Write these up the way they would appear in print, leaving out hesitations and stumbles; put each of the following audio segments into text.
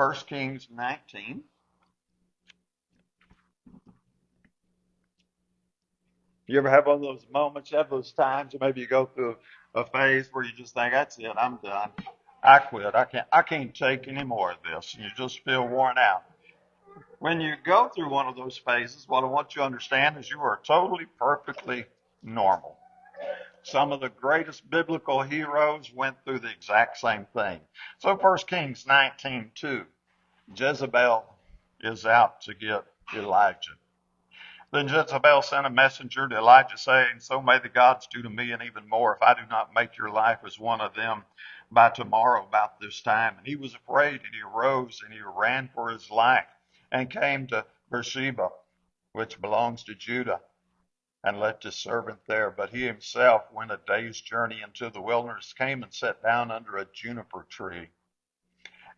1 Kings 19. You ever have one of those moments, you have those times, or maybe you go through a phase where you just think, that's it, I'm done. I quit. I can't take any more of this. And you just feel worn out. When you go through one of those phases, what I want you to understand is you are totally, perfectly normal. Some of the greatest biblical heroes went through the exact same thing. So 1 Kings 19:2, Jezebel is out to get Elijah. Then Jezebel sent a messenger to Elijah saying, so may the gods do to me and even more if I do not make your life as one of them by tomorrow about this time. And he was afraid, and he arose and he ran for his life and came to Beersheba, which belongs to Judah, and left his servant there. But he himself went a day's journey into the wilderness, came and sat down under a juniper tree,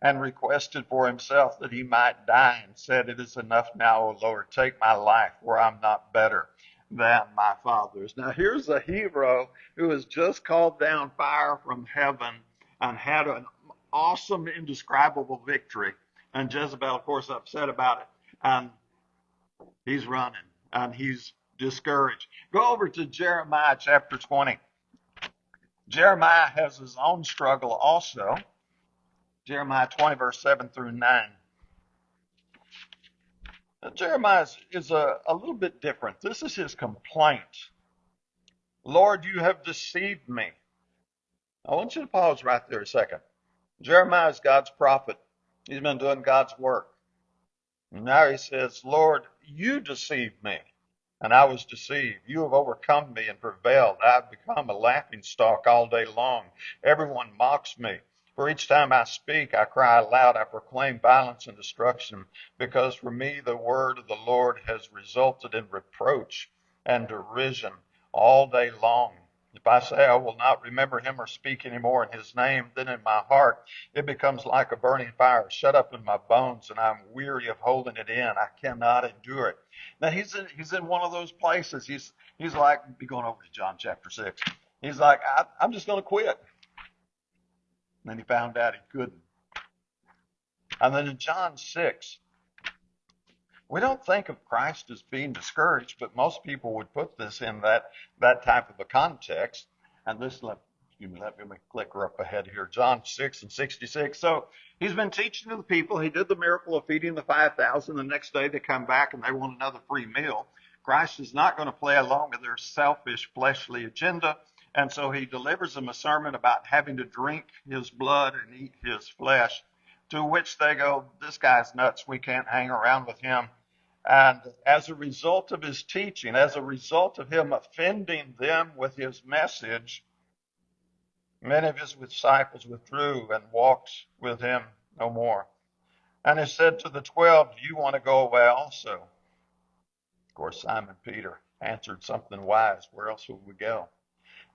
and requested for himself that he might die, and said, it is enough now, O Lord, take my life, for I'm not better than my fathers. Now here's a hero who has just called down fire from heaven and had an awesome, indescribable victory. And Jezebel, of course, upset about it. And he's running, and he's discouraged. Go over to Jeremiah chapter 20. Jeremiah has his own struggle also. Jeremiah 20, verse 7 through 9. Now, Jeremiah is a little bit different. This is his complaint. Lord, you have deceived me. I want you to pause right there a second. Jeremiah is God's prophet. He's been doing God's work. And now he says, Lord, you deceived me, and I was deceived. You have overcome me and prevailed. I have become a laughingstock all day long. Everyone mocks me. For each time I speak, I cry aloud, I proclaim violence and destruction, because for me the word of the Lord has resulted in reproach and derision all day long. If I say I will not remember him or speak any more in his name, then in my heart it becomes like a burning fire shut up in my bones, and I'm weary of holding it in. I cannot endure it. Now he's in one of those places. He's like, be going over to John chapter 6. He's like, I'm just going to quit. And then he found out he couldn't. And then in John 6, we don't think of Christ as being discouraged, but most people would put this in that type of a context. And this, let me click up ahead here. John 6 and 66. So he's been teaching to the people. He did the miracle of feeding the 5,000. The next day they come back and they want another free meal. Christ is not going to play along with their selfish, fleshly agenda. And so he delivers them a sermon about having to drink his blood and eat his flesh, to which they go, this guy's nuts. We can't hang around with him. And as a result of his teaching, as a result of him offending them with his message, many of his disciples withdrew and walked with him no more. And he said to the 12, do you want to go away also? Of course, Simon Peter answered something wise. Where else would we go?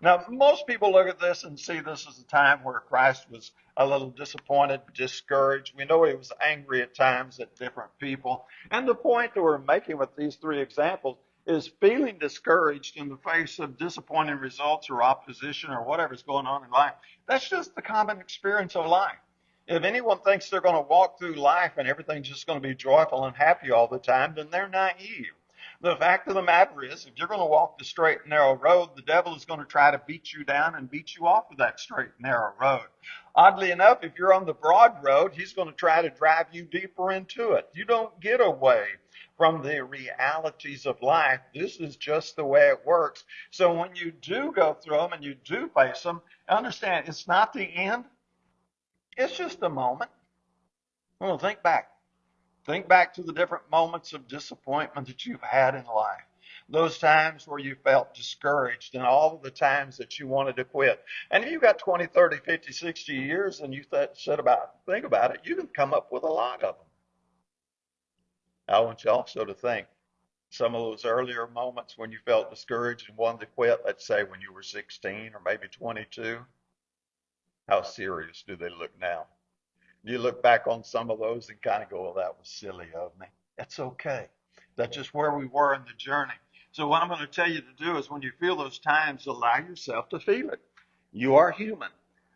Now, most people look at this and see this as a time where Christ was a little disappointed, discouraged. We know he was angry at times at different people. And the point that we're making with these three examples is feeling discouraged in the face of disappointing results or opposition or whatever's going on in life. That's just the common experience of life. If anyone thinks they're going to walk through life and everything's just going to be joyful and happy all the time, then they're naive. The fact of the matter is, if you're going to walk the straight and narrow road, the devil is going to try to beat you down and beat you off of that straight and narrow road. Oddly enough, if you're on the broad road, he's going to try to drive you deeper into it. You don't get away from the realities of life. This is just the way it works. So when you do go through them and you do face them, understand it's not the end. It's just a moment. Well, think back. Think back to the different moments of disappointment that you've had in life. Those times where you felt discouraged and all of the times that you wanted to quit. And if you've got 20, 30, 50, 60 years and you think about it, you can come up with a lot of them. I want you also to think some of those earlier moments when you felt discouraged and wanted to quit, let's say when you were 16 or maybe 22. How serious do they look now? You look back on some of those and kind of go, well, that was silly of me. It's okay. That's just where we were in the journey. So what I'm going to tell you to do is when you feel those times, allow yourself to feel it. You are human.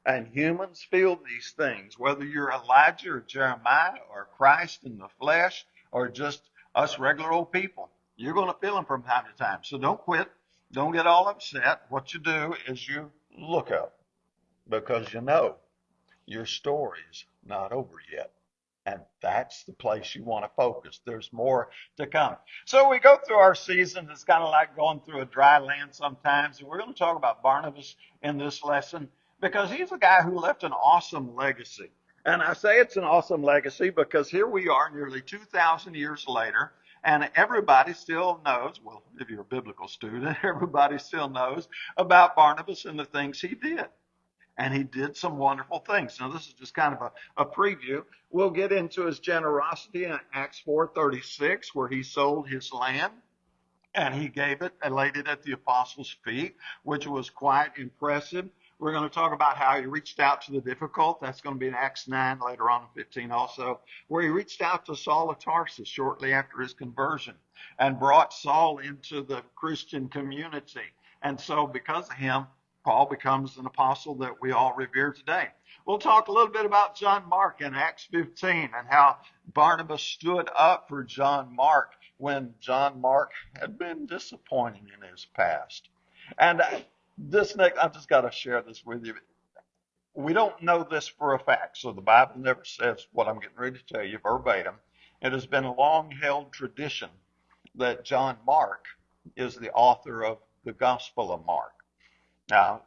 And humans feel these things, whether you're Elijah or Jeremiah or Christ in the flesh or just us regular old people. You're going to feel them from time to time. So don't quit. Don't get all upset. What you do is you look up because you know your story's not over yet. And that's the place you want to focus. There's more to come. So we go through our season. It's kind of like going through a dry land sometimes. And we're going to talk about Barnabas in this lesson because he's a guy who left an awesome legacy. And I say it's an awesome legacy because here we are nearly 2,000 years later, and everybody still knows, well, if you're a biblical student, everybody still knows about Barnabas and the things he did. And he did some wonderful things. Now, this is just kind of a preview. We'll get into his generosity in Acts 4:36, where he sold his land and he gave it and laid it at the apostles' feet, which was quite impressive. We're going to talk about how he reached out to the difficult. That's going to be in Acts 9, later on in 15 also, where he reached out to Saul of Tarsus shortly after his conversion and brought Saul into the Christian community. And so because of him, Paul becomes an apostle that we all revere today. We'll talk a little bit about John Mark in Acts 15 and how Barnabas stood up for John Mark when John Mark had been disappointing in his past. And this next, I've just got to share this with you. We don't know this for a fact, so the Bible never says what I'm getting ready to tell you verbatim. It has been a long-held tradition that John Mark is the author of the Gospel of Mark. Now,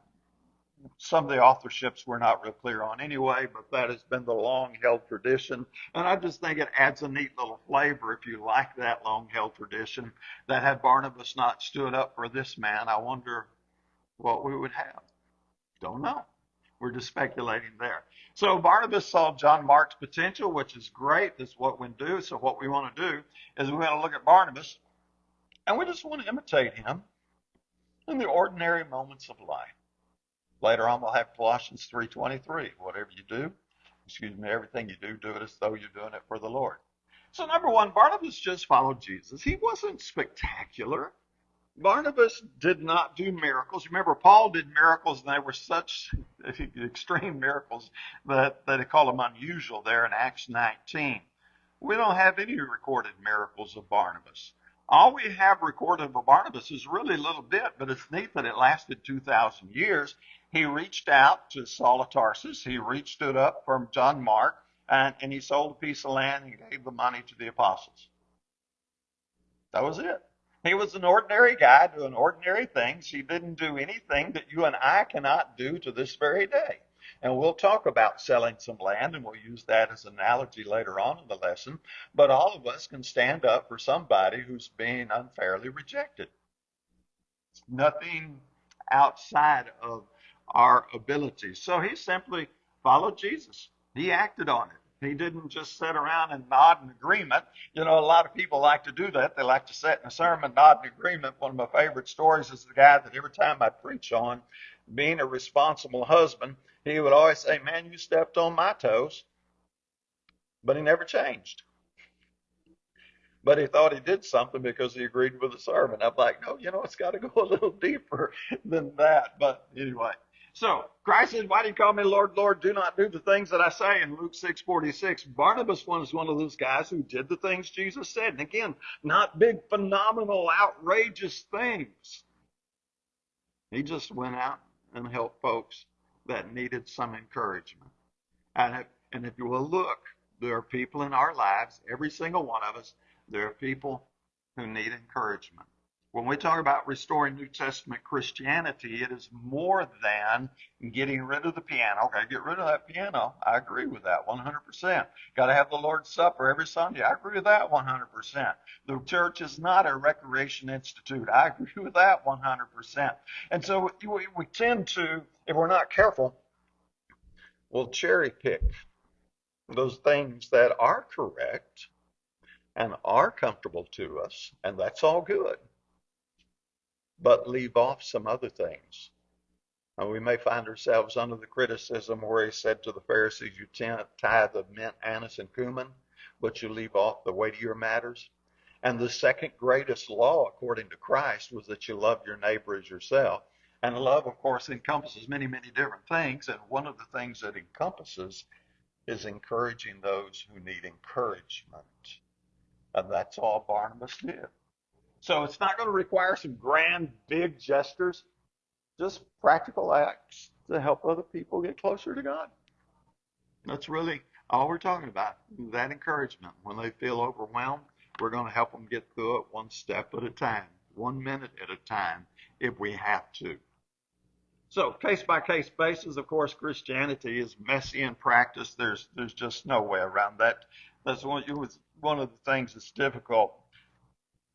some of the authorships we're not real clear on anyway, but that has been the long-held tradition. And I just think it adds a neat little flavor if you like that long-held tradition, that had Barnabas not stood up for this man, I wonder what we would have. Don't know. We're just speculating there. So Barnabas saw John Mark's potential, which is great. That's what we do. So what we want to do is we want to look at Barnabas, and we just want to imitate him in the ordinary moments of life. Later on, we'll have Colossians 3:23. Whatever you do, everything you do, do it as though you're doing it for the Lord. So number one, Barnabas just followed Jesus. He wasn't spectacular. Barnabas did not do miracles. Remember, Paul did miracles, and they were such extreme miracles that they call them unusual there in Acts 19. We don't have any recorded miracles of Barnabas. All we have recorded of Barnabas is really a little bit, but it's neat that it lasted 2,000 years. He reached out to Saul of Tarsus. He reached it up from John Mark, and he sold a piece of land and gave the money to the apostles. That was it. He was an ordinary guy doing ordinary things. He didn't do anything that you and I cannot do to this very day. And we'll talk about selling some land, and we'll use that as an analogy later on in the lesson. But all of us can stand up for somebody who's being unfairly rejected. It's nothing outside of our abilities. So he simply followed Jesus. He acted on it. He didn't just sit around and nod in agreement. You know, a lot of people like to do that. They like to sit in a sermon, nod in agreement. One of my favorite stories is the guy that every time I preach on being a responsible husband, he would always say, "Man, you stepped on my toes." But he never changed. But he thought he did something because he agreed with the sermon. I'm like, no, it's got to go a little deeper than that. But anyway. So Christ says, "Why do you call me Lord, Lord? Do not do the things that I say," in Luke 6:46. Barnabas was one of those guys who did the things Jesus said. And again, not big, phenomenal, outrageous things. He just went out and helped folks that needed some encouragement. And if you will look, there are people in our lives, every single one of us, there are people who need encouragement. When we talk about restoring New Testament Christianity, it is more than getting rid of the piano. Okay, get rid of that piano. I agree with that 100%. Got to have the Lord's Supper every Sunday. I agree with that 100%. The church is not a recreation institute. I agree with that 100%. And so we tend to, if we're not careful, we'll cherry pick those things that are correct and are comfortable to us, and that's all good, but leave off some other things. And we may find ourselves under the criticism where he said to the Pharisees, "You tithe of mint, anise, and cumin, but you leave off the weightier matters." And the second greatest law, according to Christ, was that you love your neighbor as yourself. And love, of course, encompasses many, many different things. And one of the things that encompasses is encouraging those who need encouragement. And that's all Barnabas did. So it's not going to require some grand, big gestures, just practical acts to help other people get closer to God. That's really all we're talking about, that encouragement. When they feel overwhelmed, we're going to help them get through it one step at a time, 1 minute at a time, if we have to. So case by case basis, of course, Christianity is messy in practice. There's just no way around that. That's one of the things that's difficult.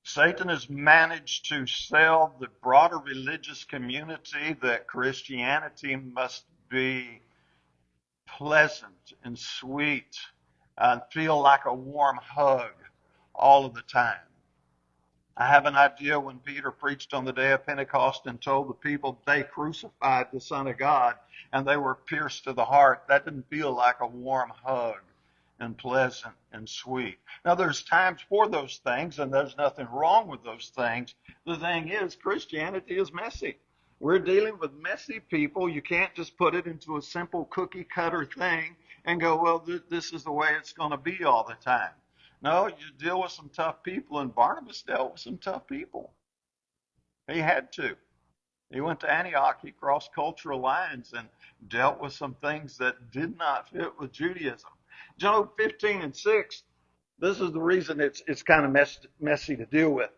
Satan has managed to sell the broader religious community that Christianity must be pleasant and sweet and feel like a warm hug all of the time. I have an idea when Peter preached on the day of Pentecost and told the people they crucified the Son of God and they were pierced to the heart. That didn't feel like a warm hug and pleasant and sweet. Now, there's times for those things, and there's nothing wrong with those things. The thing is, Christianity is messy. We're dealing with messy people. You can't just put it into a simple cookie cutter thing and go, well, this is the way it's going to be all the time. No, you deal with some tough people, and Barnabas dealt with some tough people. He had to. He went to Antioch, he crossed cultural lines and dealt with some things that did not fit with Judaism. Job 15:6, this is the reason it's kind of messy to deal with.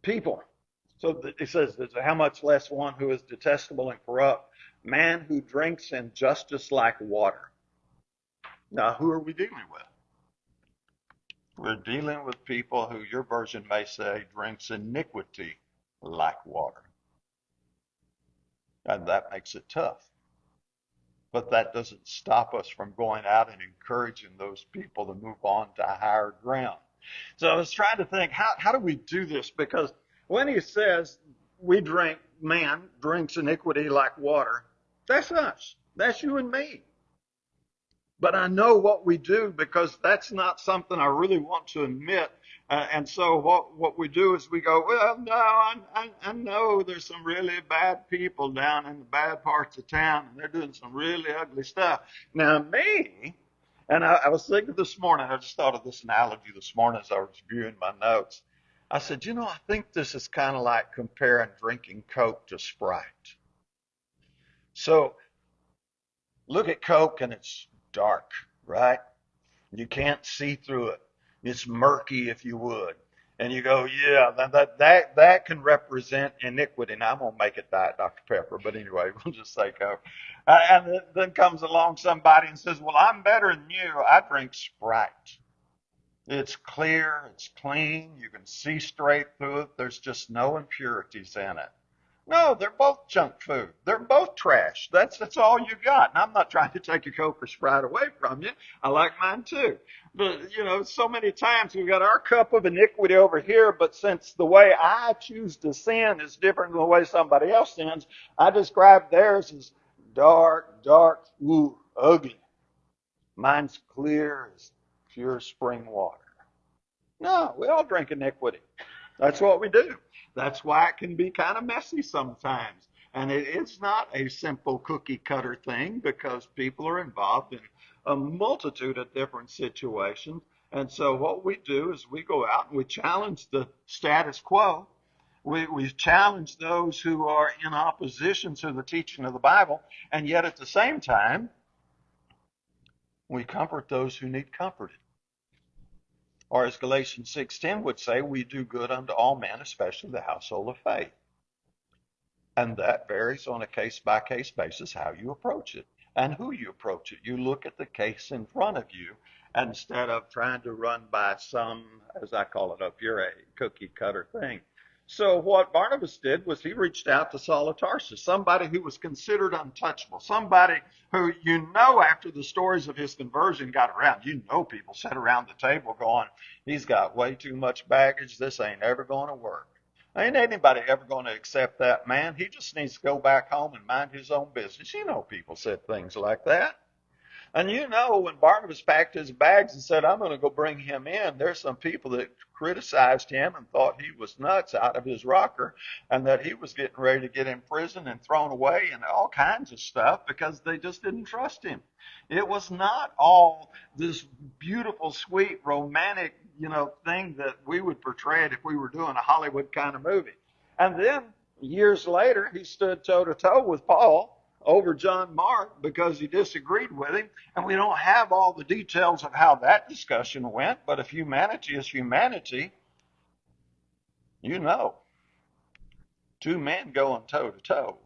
People. So it says, how much less one who is detestable and corrupt, man who drinks injustice like water. Now, who are we dealing with? We're dealing with people who your version may say drinks iniquity like water. And that makes it tough. But that doesn't stop us from going out and encouraging those people to move on to higher ground. So I was trying to think, how do we do this? Because when he says man drinks iniquity like water, that's us. That's you and me. But I know what we do because that's not something I really want to admit. And so what we do is we go, well, no, I know there's some really bad people down in the bad parts of town, and they're doing some really ugly stuff. Now, me, and I was thinking this morning, I just thought of this analogy this morning as I was reviewing my notes. I said, I think this is kind of like comparing drinking Coke to Sprite. So look at Coke and it's dark, right? You can't see through it. It's murky, if you would. And you go, yeah, that can represent iniquity. Now, I'm going to make it Diet Dr. Pepper, but anyway, we'll just say Coke. And then comes along somebody and says, well, I'm better than you. I drink Sprite. It's clear, it's clean, you can see straight through it. There's just no impurities in it. No, they're both junk food. They're both trash. That's all you got. And I'm not trying to take your Coke or Sprite away from you. I like mine too. But, so many times we've got our cup of iniquity over here, but since the way I choose to sin is different than the way somebody else sins, I describe theirs as dark, ugly. Mine's clear as pure spring water. No, we all drink iniquity. That's what we do. That's why it can be kind of messy sometimes. And it is not a simple cookie cutter thing because people are involved in a multitude of different situations. And so what we do is we go out and we challenge the status quo. We challenge those who are in opposition to the teaching of the Bible. And yet at the same time, we comfort those who need comforted. Or as Galatians 6:10 would say, we do good unto all men, especially the household of faith. And that varies on a case-by-case basis how you approach it and who you approach it. You look at the case in front of you instead of trying to run by some, as I call it up here, a cookie-cutter thing. So what Barnabas did was he reached out to Saul of Tarsus, somebody who was considered untouchable, somebody who after the stories of his conversion got around, people sat around the table going, he's got way too much baggage, this ain't ever going to work. Ain't anybody ever going to accept that man. He just needs to go back home and mind his own business. People said things like that. And when Barnabas packed his bags and said, I'm going to go bring him in, there's some people that criticized him and thought he was nuts out of his rocker and that he was getting ready to get in prison and thrown away and all kinds of stuff because they just didn't trust him. It was not all this beautiful, sweet, romantic, thing that we would portray it if we were doing a Hollywood kind of movie. And then years later, he stood toe to toe with Paul over John Mark because he disagreed with him. And we don't have all the details of how that discussion went, but if humanity is humanity, two men going toe to toe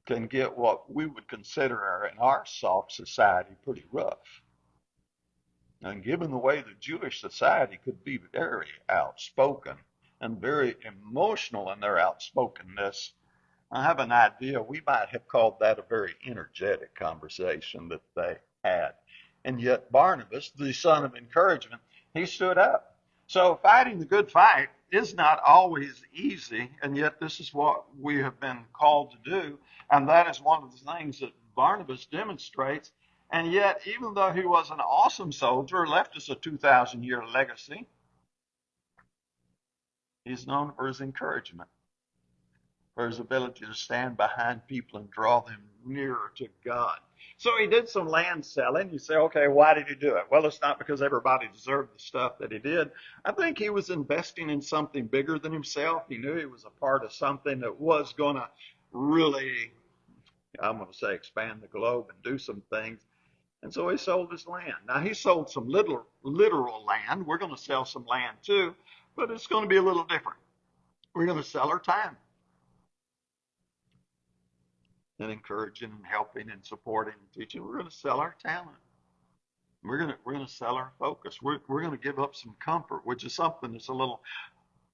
can get what we would consider in our soft society pretty rough. And given the way the Jewish society could be very outspoken and very emotional in their outspokenness, I have an idea we might have called that a very energetic conversation that they had. And yet Barnabas, the son of encouragement, he stood up. So fighting the good fight is not always easy, and yet this is what we have been called to do. And that is one of the things that Barnabas demonstrates. And yet, even though he was an awesome soldier, left us a 2,000-year legacy, he's known for his encouragement, for his ability to stand behind people and draw them nearer to God. So he did some land selling. You say, okay, why did he do it? Well, it's not because everybody deserved the stuff that he did. I think he was investing in something bigger than himself. He knew he was a part of something that was going to really, I'm going to say, expand the globe and do some things. And so he sold his land. Now, he sold some literal land. We're going to sell some land too, but it's going to be a little different. We're going to sell our time. And encouraging and helping and supporting and teaching. We're going to sell our talent. We're going to sell our focus. We're going to give up some comfort, which is something that's a little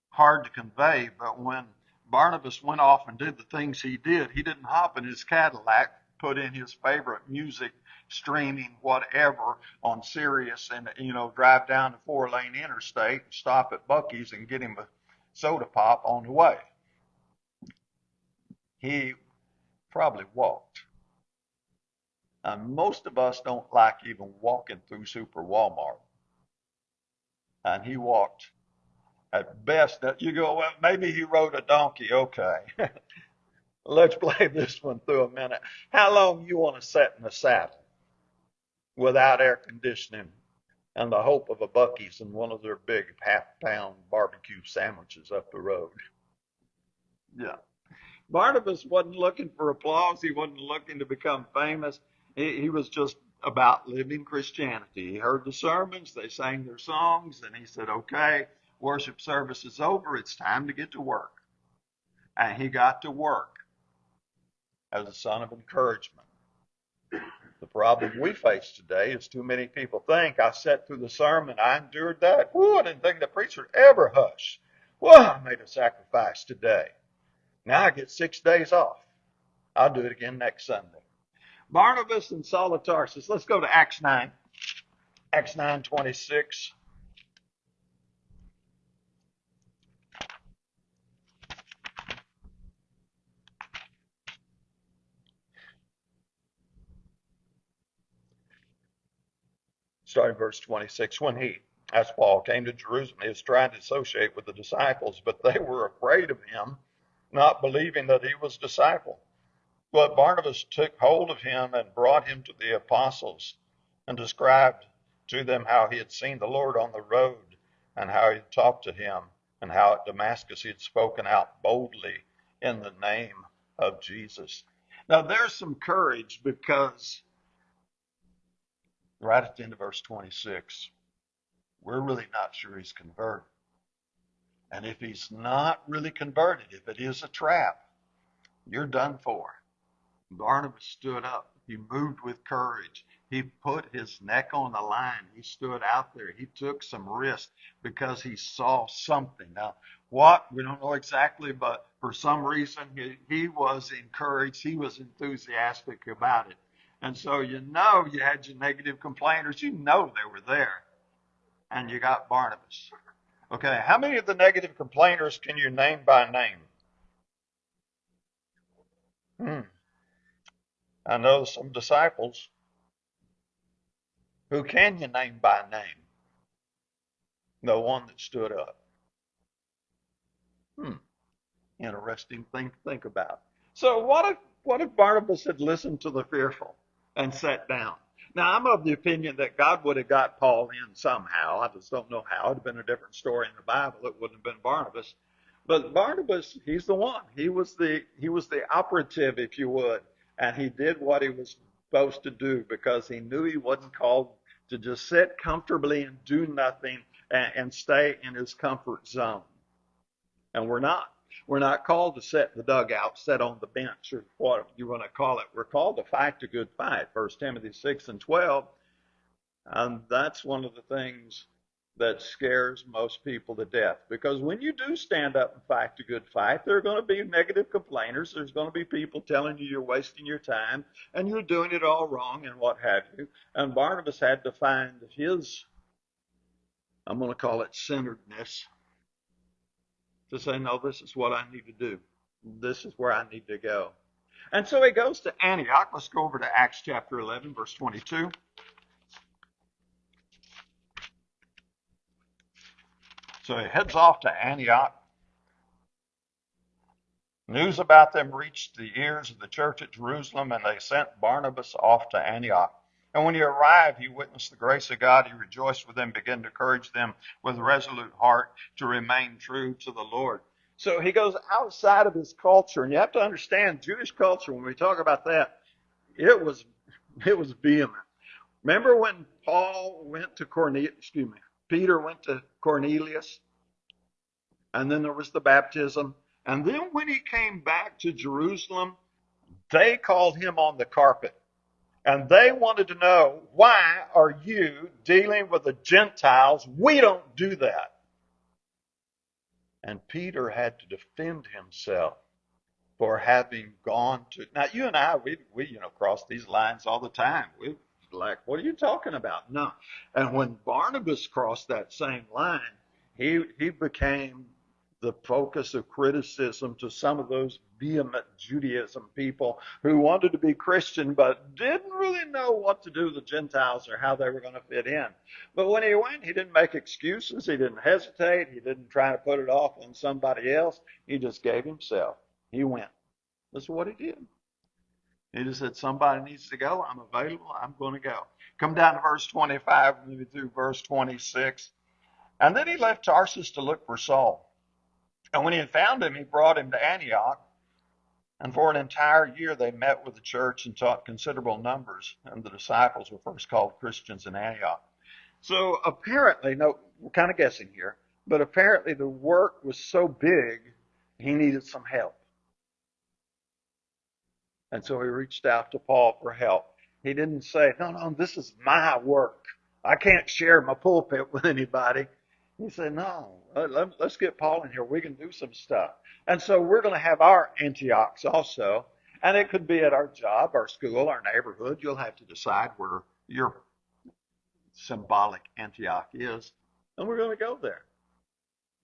hard to convey. But when Barnabas went off and did the things he did, he didn't hop in his Cadillac, put in his favorite music, streaming whatever on Sirius, and drive down the 4-lane interstate, stop at Buc-ee's and get him a soda pop on the way. He probably walked. And most of us don't like even walking through Super Walmart. And he walked at best. You go, well, maybe he rode a donkey. Okay. Let's play this one through a minute. How long you want to sit in a saddle without air conditioning and the hope of a Buc-ee's and one of their big half-pound barbecue sandwiches up the road? Yeah. Barnabas wasn't looking for applause. He wasn't looking to become famous. He was just about living Christianity. He heard the sermons, they sang their songs, and he said, okay, worship service is over. It's time to get to work. And he got to work as a son of encouragement. The problem we face today is too many people think, I sat through the sermon, I endured that. Whoa, I didn't think the preacher would ever hush. Well, I made a sacrifice today. Now I get 6 days off. I'll do it again next Sunday. Barnabas and Saul of Tarsus. Let's go to Acts 9. Acts 9:26. Starting verse 26. When he, as Paul, came to Jerusalem, he was trying to associate with the disciples, but they were afraid of him, not believing that he was a disciple. But Barnabas took hold of him and brought him to the apostles and described to them how he had seen the Lord on the road and how he had talked to him and how at Damascus he had spoken out boldly in the name of Jesus. Now there's some courage because right at the end of verse 26, we're really not sure he's converted. And if he's not really converted, if it is a trap, you're done for. Barnabas stood up. He moved with courage. He put his neck on the line. He stood out there. He took some risk because he saw something. Now, what? We don't know exactly, but for some reason, he was encouraged. He was enthusiastic about it. And so you had your negative complainers. You know they were there. And you got Barnabas. Okay, how many of the negative complainers can you name by name? I know some disciples. Who can you name by name? The one that stood up. Hmm. Interesting thing to think about. So what if Barnabas had listened to the fearful and sat down? Now I'm of the opinion that God would have got Paul in somehow. I just don't know how. It'd have been a different story in the Bible. It wouldn't have been Barnabas. But Barnabas, he's the one. He was the operative, if you would, and he did what he was supposed to do because he knew he wasn't called to just sit comfortably and do nothing and stay in his comfort zone. And we're not. We're not called to sit in the dugout, sit on the bench, or what you want to call it. We're called to fight the good fight, 1 Timothy 6:12. And that's one of the things that scares most people to death. Because when you do stand up and fight the good fight, there are going to be negative complainers. There's going to be people telling you you're wasting your time and you're doing it all wrong and what have you. And Barnabas had to find his, I'm going to call it centeredness, to say, no, this is what I need to do. This is where I need to go. And so he goes to Antioch. Let's go over to Acts chapter 11, verse 22. So he heads off to Antioch. News about them reached the ears of the church at Jerusalem, and they sent Barnabas off to Antioch. And when he arrived, he witnessed the grace of God. He rejoiced with them, began to encourage them with a resolute heart to remain true to the Lord. So he goes outside of his culture, and you have to understand Jewish culture. When we talk about that, it was vehement. Remember when Peter went to Cornelius, and then there was the baptism, and then when he came back to Jerusalem, they called him on the carpet. And they wanted to know, why are you dealing with the Gentiles? We don't do that. And Peter had to defend himself for having gone to. Now, you and I, we cross these lines all the time. We like, what are you talking about? No. And when Barnabas crossed that same line, he became the focus of criticism to some of those vehement Judaism people who wanted to be Christian but didn't really know what to do with the Gentiles or how they were going to fit in. But when he went, he didn't make excuses. He didn't hesitate. He didn't try to put it off on somebody else. He just gave himself. He went. That's what he did. He just said, somebody needs to go. I'm available. I'm going to go. Come down to verse 25, maybe through verse 26. And then he left Tarsus to look for Saul. And when he had found him, he brought him to Antioch. And for an entire year, they met with the church and taught considerable numbers. And the disciples were first called Christians in Antioch. So apparently, no, we're kind of guessing here, but apparently the work was so big, he needed some help. And so he reached out to Paul for help. He didn't say, no, this is my work. I can't share my pulpit with anybody. He said, no, let's get Paul in here. We can do some stuff. And so we're going to have our Antiochs also. And it could be at our job, our school, our neighborhood. You'll have to decide where your symbolic Antioch is. And we're going to go there.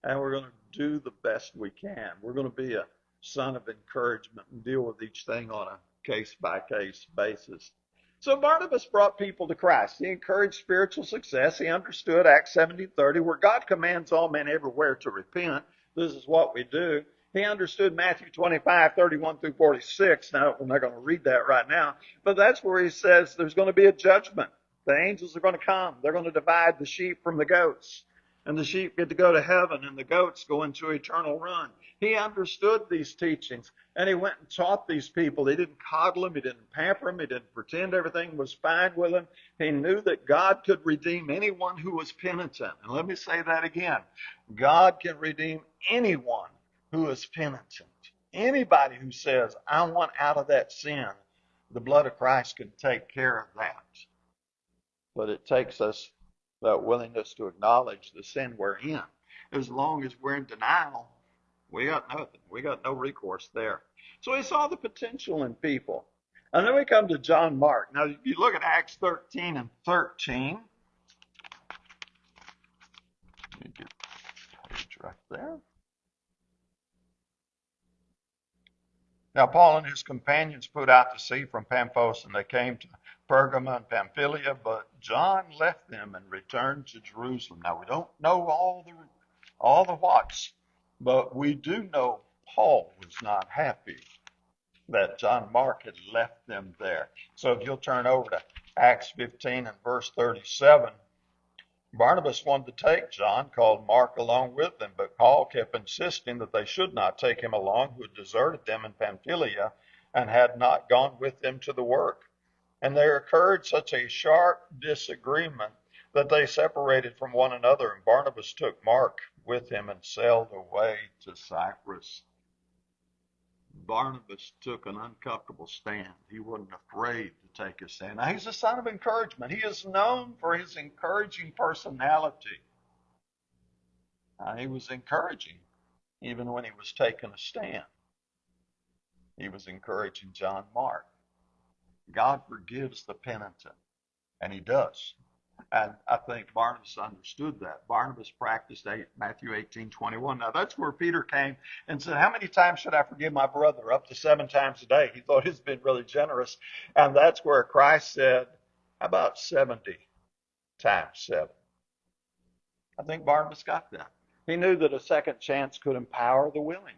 And we're going to do the best we can. We're going to be a son of encouragement and deal with each thing on a case-by-case basis. So Barnabas brought people to Christ. He encouraged spiritual success. He understood Acts 17:30, where God commands all men everywhere to repent. This is what we do. He understood Matthew 25:31 through 46. Now, we're not going to read that right now, but that's where he says there's going to be a judgment. The angels are going to come. They're going to divide the sheep from the goats. And the sheep get to go to heaven, and the goats go into eternal run. He understood these teachings, and he went and taught these people. He didn't coddle them. He didn't pamper them. He didn't pretend everything was fine with them. He knew that God could redeem anyone who was penitent. And let me say that again. God can redeem anyone who is penitent. Anybody who says, I want out of that sin, the blood of Christ can take care of that. But it takes us that willingness to acknowledge the sin we're in. As long as we're in denial, we got nothing. We got no recourse there. So he saw the potential in people. And then we come to John Mark. Now, if you look at Acts 13 and 13, let me get the page right there. Now, Paul and his companions put out to sea from Paphos, and they came to Pergamum and Pamphylia, but John left them and returned to Jerusalem. Now we don't know all the whats, but we do know Paul was not happy that John Mark had left them there. So if you'll turn over to Acts 15 and verse 37, Barnabas wanted to take John, called Mark, along with them, but Paul kept insisting that they should not take him along, who had deserted them in Pamphylia and had not gone with them to the work. And there occurred such a sharp disagreement that they separated from one another, and Barnabas took Mark with him and sailed away to Cyprus. Barnabas took an uncomfortable stand. He wasn't afraid to take a stand. Now, he's a son of encouragement. He is known for his encouraging personality. He was encouraging even when he was taking a stand. He was encouraging John Mark. God forgives the penitent, and he does. And I think Barnabas understood that. Barnabas practiced Matthew 18:21. Now that's where Peter came and said, how many times should I forgive my brother? Up to 7 times a day. He thought he's been really generous. And that's where Christ said, how about 70 times 7? I think Barnabas got that. He knew that a second chance could empower the willing.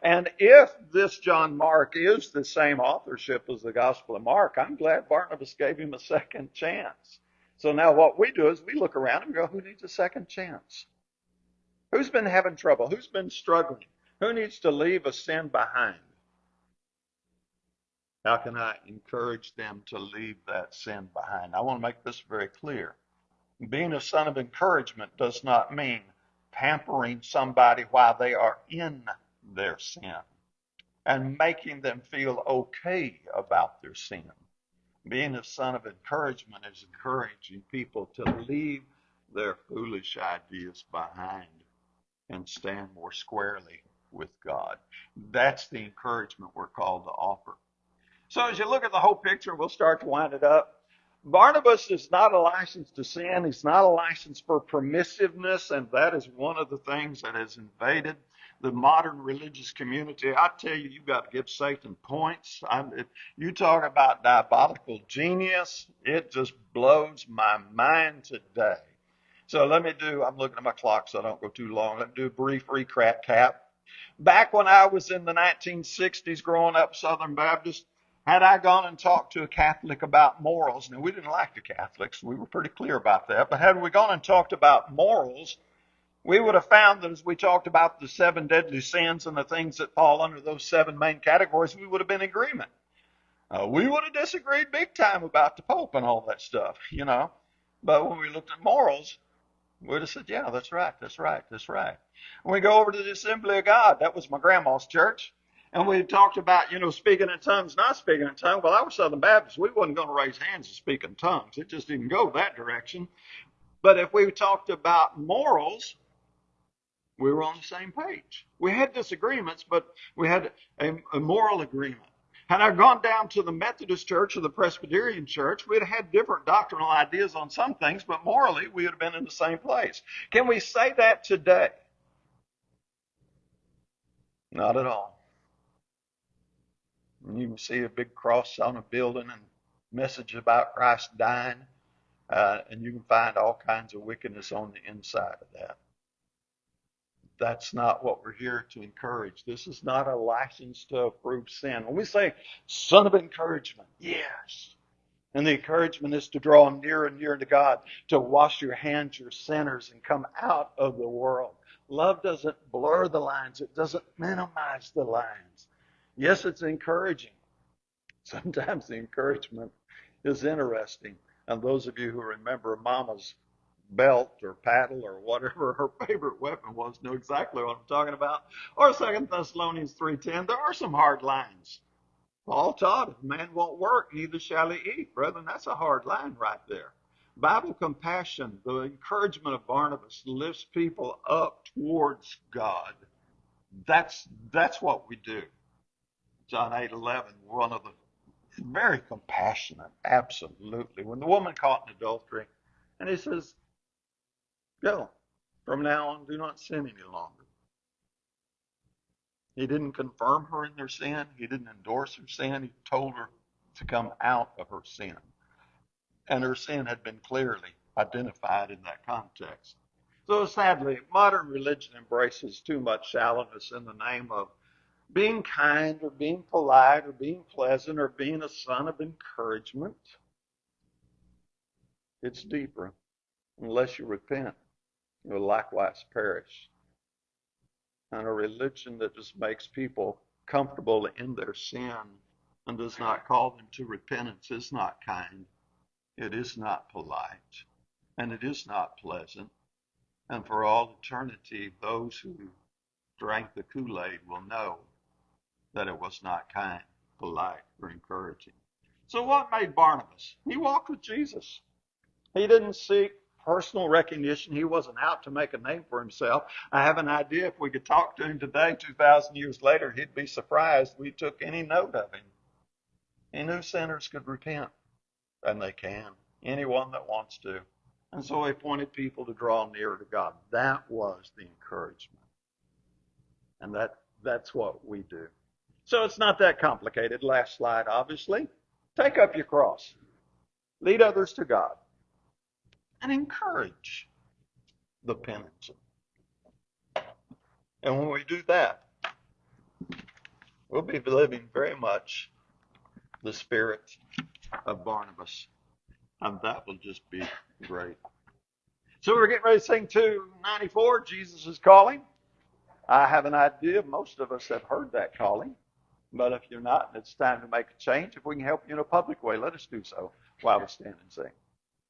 And if this John Mark is the same authorship as the Gospel of Mark, I'm glad Barnabas gave him a second chance. So now what we do is we look around and go, who needs a second chance? Who's been having trouble? Who's been struggling? Who needs to leave a sin behind? How can I encourage them to leave that sin behind? I want to make this very clear. Being a son of encouragement does not mean pampering somebody while they are in their sin and making them feel okay about their sin. Being a son of encouragement is encouraging people to leave their foolish ideas behind and stand more squarely with God. That's the encouragement we're called to offer. So as you look at the whole picture, we'll start to wind it up. Barnabas is not a license to sin. He's not a license for permissiveness, and that is one of the things that has invaded the modern religious community. I tell you, you've got to give Satan points. If you talk about diabolical genius, it just blows my mind today. So I'm looking at my clock so I don't go too long. Let me do a brief recap. Back when I was in the 1960s growing up Southern Baptist, had I gone and talked to a Catholic about morals, now we didn't like the Catholics, we were pretty clear about that, but had we gone and talked about morals, we would have found that as we talked about the 7 deadly sins and the things that fall under those 7 main categories, we would have been in agreement. We would have disagreed big time about the Pope and all that stuff, But when we looked at morals, we would have said, yeah, that's right. When we go over to the Assembly of God, that was my grandma's church. And we talked about, speaking in tongues, not speaking in tongues. Well, I was Southern Baptist. We wasn't going to raise hands and speak in tongues. It just didn't go that direction. But if we talked about morals, we were on the same page. We had disagreements, but we had a moral agreement. Had I gone down to the Methodist church or the Presbyterian church, we'd have had different doctrinal ideas on some things, but morally, we would have been in the same place. Can we say that today? Not at all. You can see a big cross on a building and message about Christ dying, and you can find all kinds of wickedness on the inside of that. That's not what we're here to encourage. This is not a license to approve sin. When we say son of encouragement, yes. And the encouragement is to draw near and near to God, to wash your hands, your sinners, and come out of the world. Love doesn't blur the lines. It doesn't minimize the lines. Yes, it's encouraging. Sometimes the encouragement is interesting. And those of you who remember Mama's belt or paddle or whatever her favorite weapon was know exactly what I'm talking about. Or 2 Thessalonians 3:10, there are some hard lines. Paul taught, if man won't work, neither shall he eat. Brethren, that's a hard line right there. Bible compassion, the encouragement of Barnabas lifts people up towards God. That's what we do. John 8:11, one of the very compassionate, absolutely. When the woman caught in adultery, and he says, go. From now on, do not sin any longer. He didn't confirm her in their sin. He didn't endorse her sin. He told her to come out of her sin. and her sin had been clearly identified in that context. So sadly, modern religion embraces too much shallowness in the name of being kind or being polite or being pleasant or being a son of encouragement. It's deeper. Unless you repent, you will likewise perish. And a religion that just makes people comfortable in their sin and does not call them to repentance is not kind. It is not polite. And it is not pleasant. And for all eternity, those who drank the Kool-Aid will know that it was not kind, polite, or encouraging. So what made Barnabas? He walked with Jesus. He didn't seek personal recognition. He wasn't out to make a name for himself. I have an idea if we could talk to him today, 2,000 years later, he'd be surprised we took any note of him. He knew sinners could repent, and they can. Anyone that wants to. And so he wanted people to draw nearer to God. That was the encouragement. And that's what we do. So it's not that complicated. Last slide, obviously. Take up your cross. Lead others to God. And encourage the penitent. And when we do that, we'll be living very much the spirit of Barnabas. And that will just be great. So we're getting ready to sing 294, Jesus is Calling. I have an idea most of us have heard that calling. But if you're not, and it's time to make a change, if we can help you in a public way, let us do so while we stand and sing.